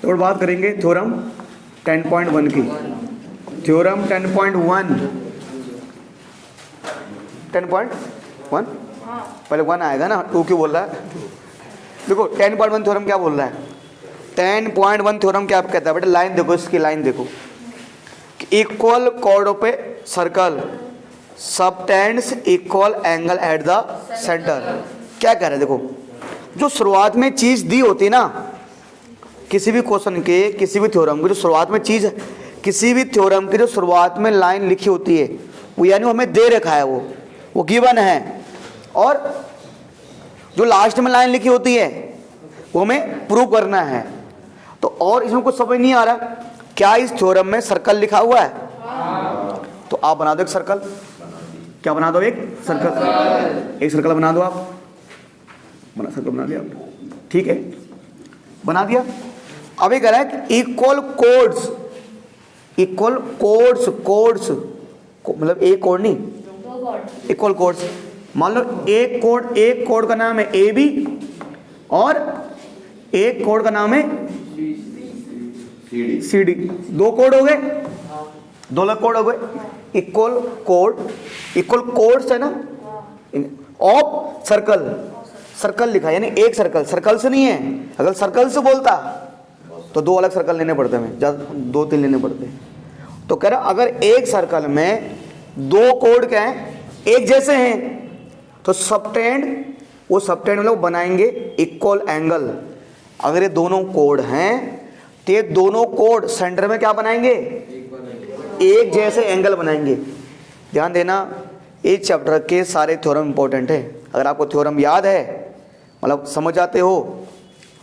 तो बात करेंगे थ्योरम 10.1 की। थ्योरम 10.1 10.1 पहले 1 आएगा ना, 2 क्यों बोल रहा है? देखो 10.1 थ्योरम क्या बोल रहा है? 10.1 थ्योरम क्या कहता है बेटा? लाइन देखो, इसकी लाइन देखो। इक्वल कॉर्डों पे circle subtends equal angle eight the centre. क्या कह रहे हैं? देखो, जो शुरुआत में चीज दी होती है ना, किसी भी क्वेश्चन के, किसी भी थ्योरम की जो शुरुआत में चीज, किसी भी थ्योरम की जो शुरुआत में लाइन लिखी होती है, वो यानी वो हमें दे रखा है, वो गिवन है, और जो लास्ट में लाइन लिखी होती है वो हमें प्रूव करना है। तो और इसमें कुछ समझ नहीं आ रहा, क्या इस थ्योरम में सर्कल लिखा हुआ है? तो आप बना दो एक सर्कल। क्या बना दो? एक सर्कल। एक सर्कल बना दो आप। सर्कल बना दिया आप, ठीक है, बना दिया। अब ये कह रहा है कि इक्वल कोड्स, इक्वल कोड्स मतलब एक कोड नहीं, इक्वल कोड्स। मान लो एक कोड का नाम है ए बी और एक कोड का नाम है सी डी। 2 कोड हो गए, 2 अलग कोड हो गए। इक्वल कोड्स है ना, ऑफ सर्कल। सर्कल लिखा यानी एक सर्कल, सर्कल से नहीं है। अगर सर्कल से बोलता तो 2 अलग सर्कल लेने पड़ते हैं, ज्यादा 2-3 लेने पड़ते हैं। तो कह रहा अगर एक सर्कल में 2 कोड क्या है, एक जैसे हैं, तो सबटेंड, वो सबटेंड मतलब बनाएंगे इक्वल एंगल। अगर ये दोनों कोड हैं तो ये दोनों कोड सेंटर में क्या बनाएंगे? एक जैसे एंगल बनाएंगे। ध्यान देना, इस चैप्टर के सारे थ्योरम इंपॉर्टेंट है। अगर आपको थ्योरम याद है, मतलब समझ आते हो,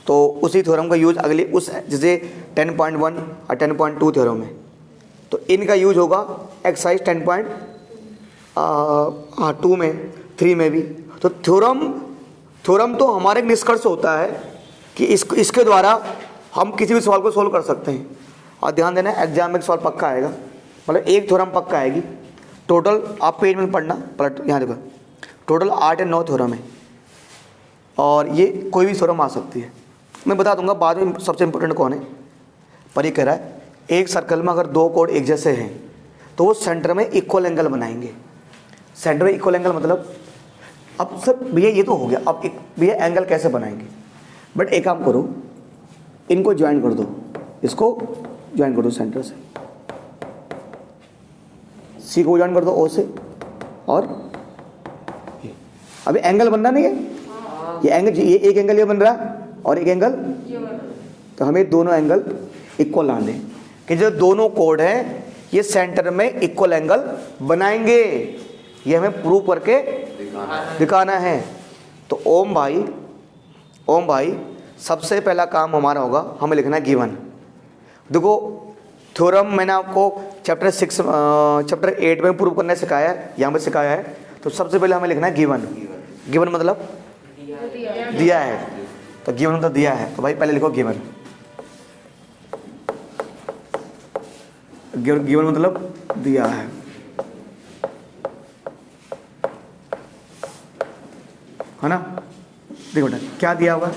तो उसी थ्योरम का यूज अगले उस जैसे 10.1 और 10.2 थ्योरम है, तो इनका यूज होगा एक्सरसाइज 10.2 में, 3 में भी। तो थ्योरम तो हमारे एक निष्कर्ष होता है कि इसके द्वारा हम किसी भी सवाल को सोल्व कर सकते हैं। और ध्यान देना, एग्जाम में सवाल पक्का आएगा, मतलब एक थ्योरम पक्का आएगी। टोटल आप पेज में पढ़ना, पलट यहाँ देखो, टोटल 8 या 9 थ्योरम है, और ये कोई भी थ्योरम आ सकती है। मैं बता दूंगा बाद में सबसे इंपॉर्टेंट कौन है। पर ये कह रहा है एक सर्कल में अगर 2 कोड एक जैसे हैं तो वो सेंटर में इक्वल एंगल बनाएंगे। सेंटर में इक्वल एंगल मतलब, अब सर भैया ये तो हो गया, अब एक भैया एंगल कैसे बनाएंगे? बट एक काम करो, इनको ज्वाइन कर दो, इसको ज्वाइन कर दो सेंटर से, सी को ज्वाइन कर दो ओ से, और अभी एंगल बनना नहीं है, ये एंगल, ये एक एंगल ये बन रहा है और एक एंगल, तो हमें दोनों एंगल इक्वल लाने कि जो दोनों कोड हैं ये सेंटर में इक्वल एंगल बनाएंगे। ये हमें प्रूव करके दिखाना है। तो ओम भाई सबसे पहला काम हमारा होगा, हमें लिखना है गिवन। देखो थ्योरम मैंने आपको चैप्टर 8 में प्रूव करने सिखाया है, यहाँ पे सिखाया है। तो सबसे पहले हमें लिखना है गिवन। गिवन मतलब दिया है, तो गिवन मतलब दिया है, तो भाई पहले लिखो गिवन। गिवन मतलब दिया है। है ना? देखो बेटा क्या दिया हुआ,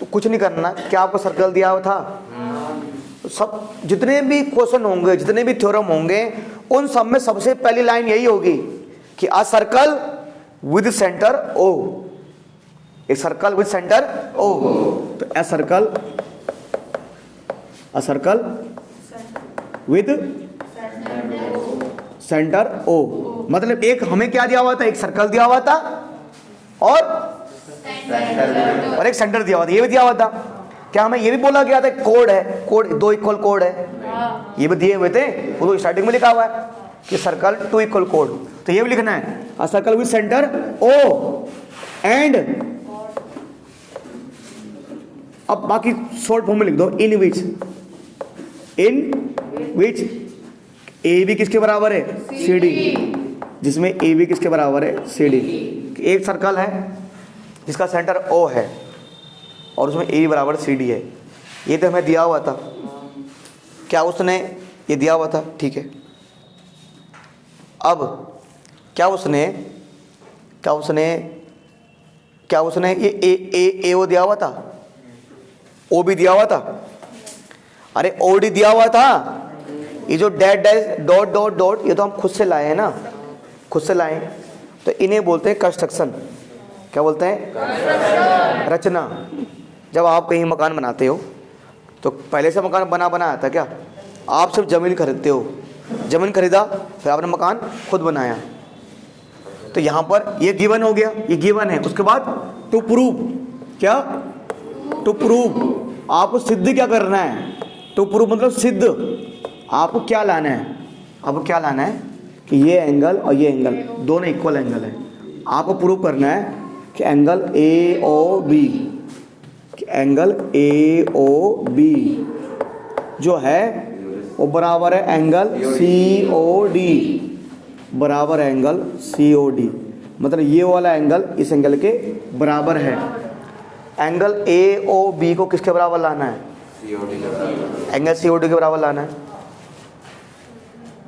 तो कुछ नहीं करना। क्या आपको सर्कल दिया हुआ था? तो सब जितने भी क्वेश्चन होंगे, जितने भी थ्योरम होंगे, उन सब में सबसे पहली लाइन यही होगी कि a circle with centre O. एक सर्कल विद सेंटर ओ, तो a circle with centre O, मतलब एक हमें क्या दिया हुआ था? एक सर्कल दिया हुआ था और एक सेंटर दिया हुआ था, ये भी दिया हुआ था। क्या हमें ये भी बोला गया था कोड है, कोड 2 इक्वल कोड है, ये भी दिए हुए थे, वो तो स्टार्टिंग में लिखा हुआ है कि सर्कल 2 इक्वल कोड। तो ये भी लिखना है a circle with centre O and, अब बाकी शॉर्ट फॉर्म में लिख दो, इन विच ए बी किसके बराबर है? सी डी, जिसमें ए बी किसके बराबर है? C D. एक सर्कल है जिसका सेंटर ओ है और उसमें ए बी बराबर सी डी है। ये तो हमें दिया हुआ था, क्या उसने ये दिया हुआ था? ठीक है। अब क्या उसने ये ए वो दिया हुआ था? ओ भी दिया हुआ था, अरे ओ डी दिया हुआ था। ये जो dash dash dot dot dot ये तो हम खुद से लाए हैं ना, खुद से लाए हैं। तो इन्हें बोलते हैं कंस्ट्रक्शन। क्या बोलते हैं? रचना। जब आप कहीं मकान बनाते हो तो पहले से मकान बनाया था क्या? आप सिर्फ ज़मीन खरीदते हो, ज़मीन खरीदा फिर आपने मकान खुद बनाया। तो यहाँ पर ये गिवन हो गया, ये गिवन है। उसके बाद टू प्रूव, क्या? टू प्रूव आपको सिद्ध क्या करना है? टू प्रूव मतलब सिद्ध, आपको क्या लाना है? आपको क्या लाना है कि ये एंगल और ये एंगल दोनों इक्वल एंगल है। आपको प्रूव करना है कि angle A O B, angle A O B जो है वो बराबर है एंगल सी ओ डी, बराबर एंगल सी ओ डी। मतलब ये वाला एंगल इस एंगल के बराबर है। एंगल ए ओ बी को किसके बराबर लाना है? एंगल सी ओ डी के बराबर लाना है।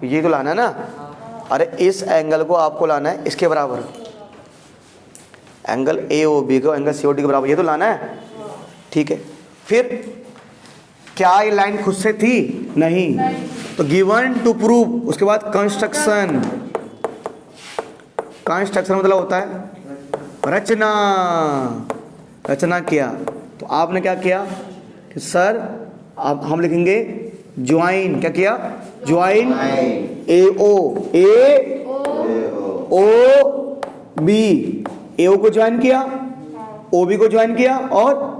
ये तो लाना है ना। अरे इस एंगल को आपको लाना है इसके बराबर, एंगल ए ओ बी को एंगल सी ओ डी के बराबर, ये तो लाना है। ठीक है, फिर क्या ये लाइन खुद से थी? नहीं। तो गिवन टू प्रूव, उसके बाद कंस्ट्रक्शन। कंस्ट्रक्शन मतलब होता है रचना। रचना किया। तो आपने क्या किया कि सर अब हम लिखेंगे ज्वाइन। क्या किया? ज्वाइन ए ओ बी, ए ओ को ज्वाइन किया, ओ बी को ज्वाइन किया और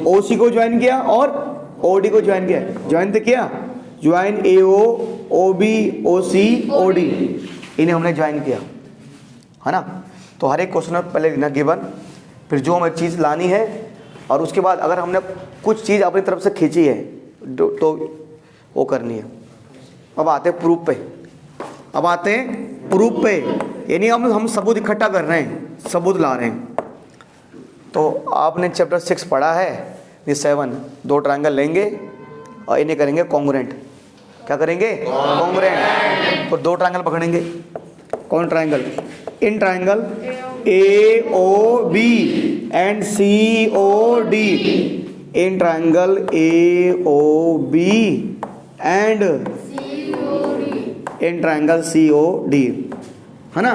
ओ सी को ज्वाइन किया और ओ डी को ज्वाइन किया। ज्वाइन तो किया, ज्वाइन ए ओ बी ओ सी ओ डी, इन्हें हमने ज्वाइन किया, है ना। तो हर एक क्वेश्चन में पहले लिखना गिवन, फिर जो हमें चीज़ लानी है, और उसके बाद अगर हमने कुछ चीज़ अपनी तरफ से खींची है तो वो करनी है। अब आते हैं प्रूफ पे। अब आते हैं प्रूफ पे, यानी हम सबूत इकट्ठा कर रहे हैं, सबूत ला रहे हैं। तो आपने चैप्टर 6 पढ़ा है, ये 7 दो ट्रायंगल लेंगे और इन्हें करेंगे कॉन्ग्रुएंट। क्या करेंगे? कॉन्ग्रुएंट। तो दो ट्रायंगल पकड़ेंगे। कौन triangle? In triangle A O B and C O D, in triangle A O B and in triangle C O D, है ना।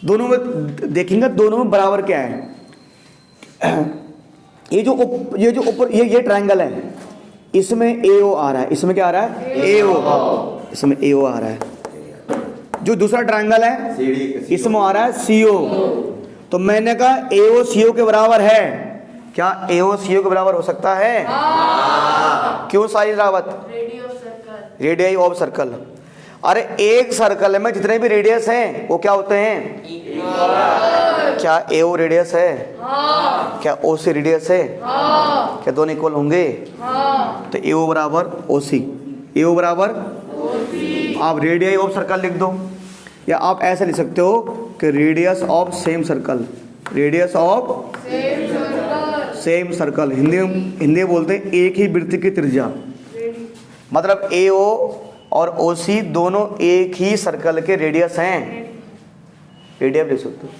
दोनों में देखेंगे, दोनों में बराबर क्या है। ये जो ऊपर ये ट्रायंगल है, इसमें ए ओ आ रहा है, इसमें क्या आ रहा है? ए ओ, इसमें ए ओ आ रहा है। जो दूसरा ट्रायंगल है इसमें आ रहा है सी ओ। तो मैंने कहा ए ओ सी ओ के बराबर है। क्या ए ओ सी ओ के बराबर हो सकता है? क्यों सारी रावत? Radius of circle. अरे एक सर्कल में जितने भी रेडियस हैं वो क्या होते हैं? क्या ए ओ रेडियस है? क्या ओ सी रेडियस है? क्या दोनों इक्वल होंगे? तो ए ओ बराबर ओ सी, ए ओ बराबर आप रेडियस ऑफ सर्कल लिख दो, या आप ऐसे लिख सकते हो कि radius of same circle, radius of same circle. Hindi में बोलते हैं एक ही वृत्त की त्रिज्या। मतलब ए ओ और ओ सी दोनों एक ही सर्कल के रेडियस हैं, रेडियस लिख सकते हो।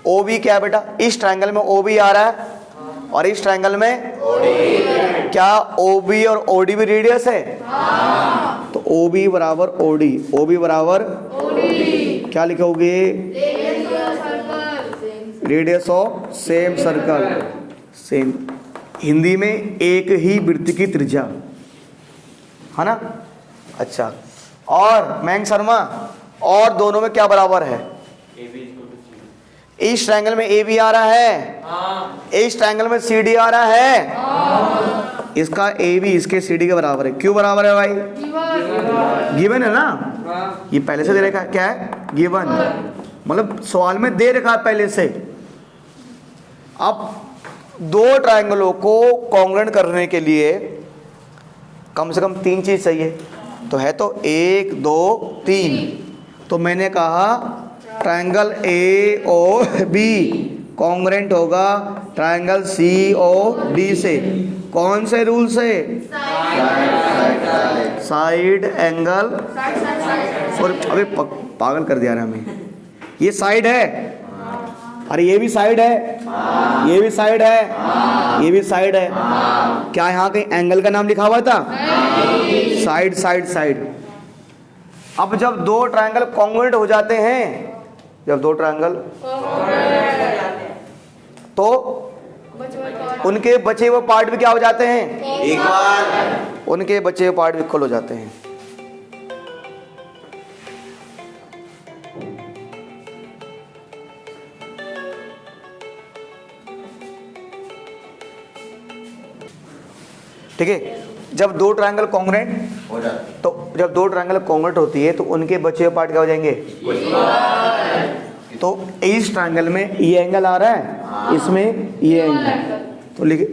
ओ बी क्या बेटा? इस ट्रायंगल में ओ बी आ रहा है और इस ट्रायंगल में क्या ओ बी और ओ डी भी रेडियस है? तो ओ बी बराबर ओ डी, ओ बी बराबर क्या लिखोगे? Radius of same circle, same. Hindi में एक ही वृत्त की त्रिज्या, है ना। अच्छा, और मैंग शर्मा, और दोनों में क्या बराबर है? इस ट्रायंगल में ए बी आ रहा है, इस ट्रायंगल में सी डी आ रहा है। इसका ए बी इसके सी डी के बराबर है। क्यों बराबर है भाई? गिवन है ना, ये पहले से दे रखा है। क्या है? गिवन, मतलब सवाल में दे रखा है पहले से। अब दो ट्रायंगलों को कॉन्ग्रुएंट करने के लिए कम से कम 3 चीज चाहिए, तो है तो 1 2 3। तो मैंने कहा triangle A O B congruent होगा ट्रायंगल सी ओ डी से। कौन से रूल से? Side angle. और अबे पागल कर दिया ना हमें। ये साइड है, अरे ये भी साइड है, ये भी साइड है, ये भी साइड है। क्या यहाँ कहीं एंगल का नाम लिखा हुआ था? Side side side. अब जब दो ट्रायंगल कॉन्ग्रुएंट हो जाते हैं, जब दो ट्रायंगल तो उनके बचे हुए पार्ट भी क्या हो जाते हैं? इक्वल। उनके बचे हुए पार्ट भी इक्वल हो जाते हैं। ठीक है, जब दो ट्रायंगल कॉन्ग्रुएंट हो जाते, तो जब दो ट्रायंगल कॉन्ग्रुएंट होती है तो उनके बचे हुए पार्ट क्या हो जाएंगे? तो इस ट्रायंगल में ये एंगल आ रहा है, इसमें ये एंगल, तो लिखे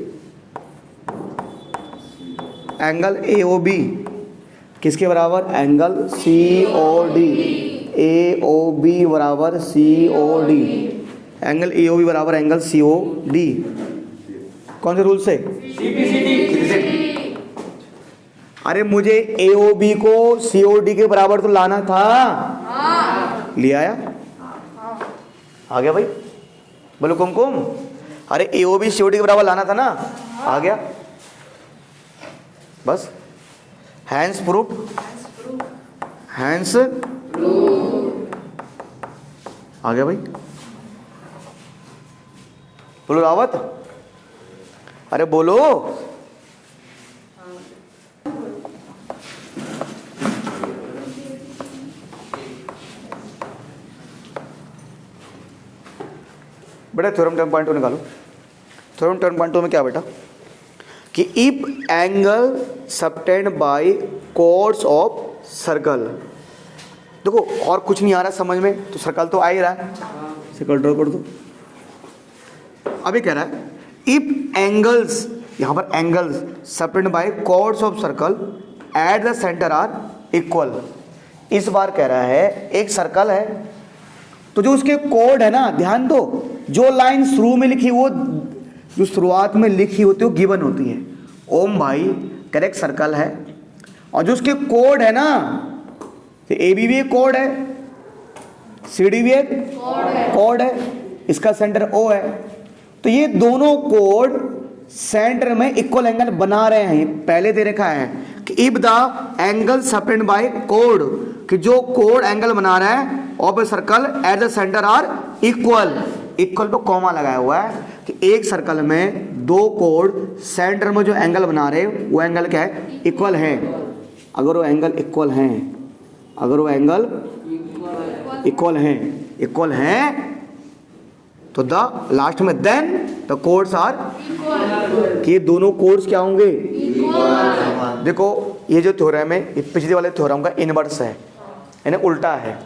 एंगल AOB किसके बराबर? Angle COD। AOB बराबर COD। एंगल AOB बराबर एंगल COD। कौन से रूल से? अरे मुझे AOB को COD के बराबर तो लाना था। ले आया? आ गया भाई? बोलो कुमकुम। अरे AOB COD के बराबर लाना था ना, आ गया। बस हैंस प्रूफ, हैंस आ गया भाई। बोलो रावत, अरे बोलो। बेटा थ्योरम 10.2 निकालो। थ्योरम 10.2 में क्या बेटा कि इफ एंगल सबटेंड बाय कोर्स ऑफ सर्कल। देखो और कुछ नहीं आ रहा समझ में, तो सर्कल तो आ ही रहा है, सर्कल ड्रॉ कर दो। अभी कह रहा है इफ एंगल्स, यहाँ पर एंगल्स सबटेंड बाय कोर्स of circle at the centre are equal. इस बार कह रहा है एक सर्कल है, तो जो उसके कोड है ना, ध्यान दो, जो लाइन शुरू में लिखी वो जो शुरुआत में लिखी होती है वो गिवन होती है। ओम भाई करेक्ट सर्कल है, और जो उसके कोड है ना, तो AB भी एक कोड है, CD भी एक कोड है, इसका सेंटर O है, तो ये दोनों कोड सेंटर में इक्वल एंगल बना रहे हैं। पहले दे रखा है कि if the angle subtend by कोड, कि जो कोड एंगल बना रहा है of a circle at the centre are equal. Equal पे कॉमा लगाया हुआ है कि एक सर्कल में दो कोड सेंटर में जो एंगल बना रहे हैं वो एंगल क्या है? इक्वल है। अगर वो एंगल इक्वल हैं, अगर वो एंगल इक्वल हैं तो द लास्ट में देन द कोड्स आर, कि ये दोनों कोड्स क्या होंगे? देखो ये जो थ्योरम है ये पिछले वाले थ्योरम का इनवर्स है, यानी उल्टा है।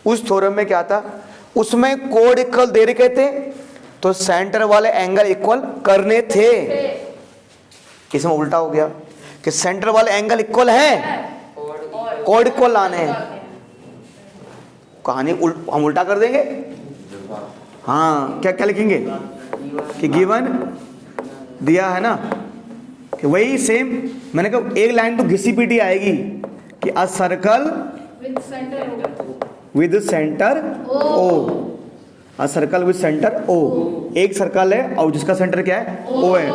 उस थ्योरम में क्या था, उसमें कोड इक्वल दे रखे थे तो सेंटर वाले एंगल इक्वल करने थे। इसमें उल्टा हो गया कि सेंटर वाले एंगल इक्वल हैं, कोड इक्वल लाने हैं। कहानी हम उल्टा कर देंगे। हाँ, क्या क्या लिखेंगे कि गिवन दिया है ना, कि वही सेम मैंने कहा एक लाइन तो घिसी पीटी आएगी कि a circle with centre O, a circle with centre O। एक सर्कल है और जिसका सेंटर क्या है? O है,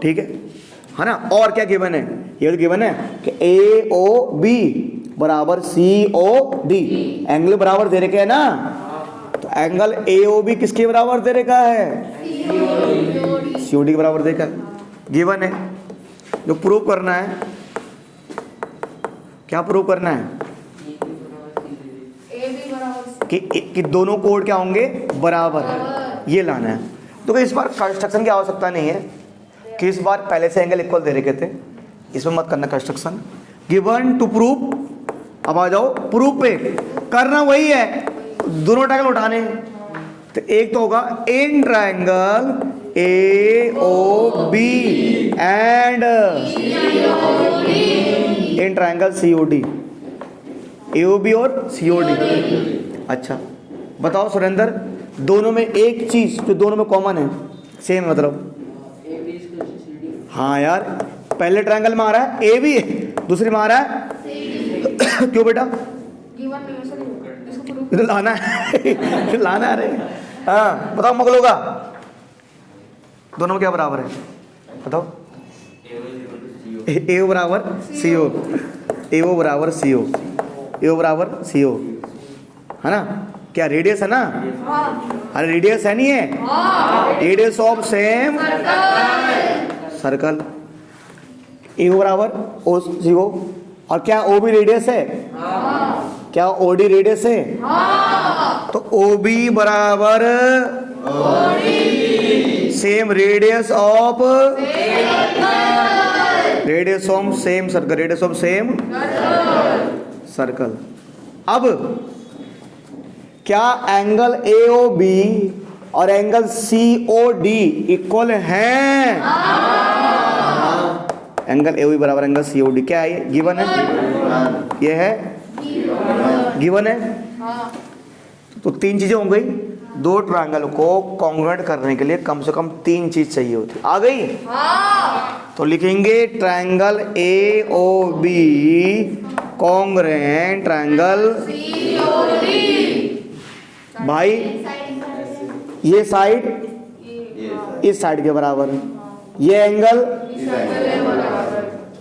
ठीक है ना। और क्या गिवन है? ये तो गिवन है कि AOB बराबर COD, एंगल बराबर दे रखे है ना, तो एंगल AOB किसके बराबर दे रखा है? COD के बराबर देखा गिवन है। जो प्रूव करना है, क्या प्रूव करना है? कि दोनों कोड क्या होंगे? बराबर, ये लाना है। तो इस बार कंस्ट्रक्शन की आवश्यकता नहीं है कि इस बार पहले से एंगल इक्वल दे रखे थे, इसमें मत करना कंस्ट्रक्शन। गिवन टू प्रूव, अब आ जाओ प्रूफ पे। करना वही है, दोनों ट्रायंगल उठाने। तो एक तो होगा in triangle AOB and in triangle COD, AOB और COD। अच्छा बताओ सुरेंद्र, दोनों में एक चीज जो दोनों में कॉमन है, सेम मतलब? हाँ यार, पहले ट्रायंगल में आ रहा है AB, दूसरे में आ रहा है क्यों बेटा? तो लाना है लाना है। हाँ बताओ मगलों का दोनों में क्या बराबर है बताओ? ए बराबर सी ओ, ए ओ बराबर सी ओ, ए ओ बराबर सी ओ, है ना? क्या रेडियस है ना? अरे रेडियस है नहीं है? रेडियस ऑफ सेम सर्कल, ए ओ बराबर ओ सी ओ। और क्या ओ भी रेडियस है? क्या ओ डी रेडियस है? तो ओ बी बराबर same radius of radius of same circle, radius of same circle. अब क्या एंगल ए ओ बी और angle C O D equal हैं? एंगल ए ओ बी बराबर एंगल सी ओ डी क्या है? ये गिवन है, ये है गिवन है। तो तीन चीजें हो गई। दो ट्रायंगल को कॉन्ग्रुएंट करने के लिए कम से कम तीन चीज चाहिए होती। आ गई? तो लिखेंगे triangle A O B congruent triangle भाई, ये साइड इस साइड के बराबर, ये एंगल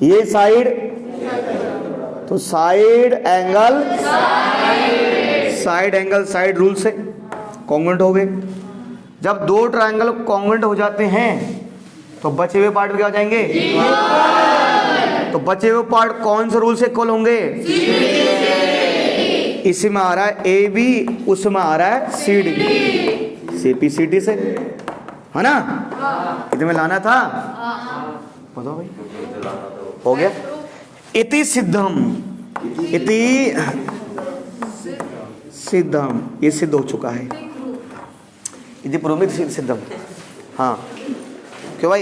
ये साइड, तो साइड एंगल साइड रूल से कॉन्ग्रुएंट हो गए। जब दो ट्रायंगल कॉन्ग्रुएंट हो जाते हैं तो बचे हुए पार्ट क्या हो जाएंगे? तो बचे हुए पार्ट कौन से रूल से इक्वल होंगे? इसमें आ रहा है ए बी, उसमें आ रहा है C D, C P C D से, है ना? इतने में लाना था, बताओ भाई, हो गया। इति सिद्धम, इति सिद्धम, ये सिद्ध हो चुका है। इति पूर्व में सिद्धम, हाँ क्यों भाई?